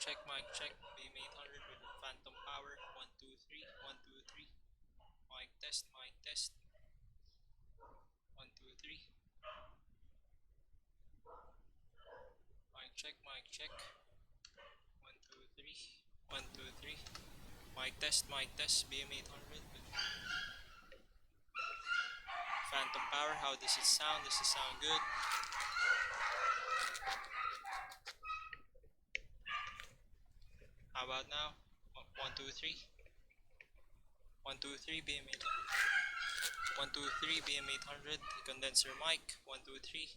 mic check. BM800 with phantom power. 1 2 3 1 2 3. Mic test, mic test. 1 2 3. Mic check, mic check. 1 2 3 1 2 3. Mic test, BM800 with phantom power. How does it sound? Does it sound good? How about now? 1 2 3. 1 2 3 BM800. 1 2 3 BM800. Condenser mic. 1 2 3.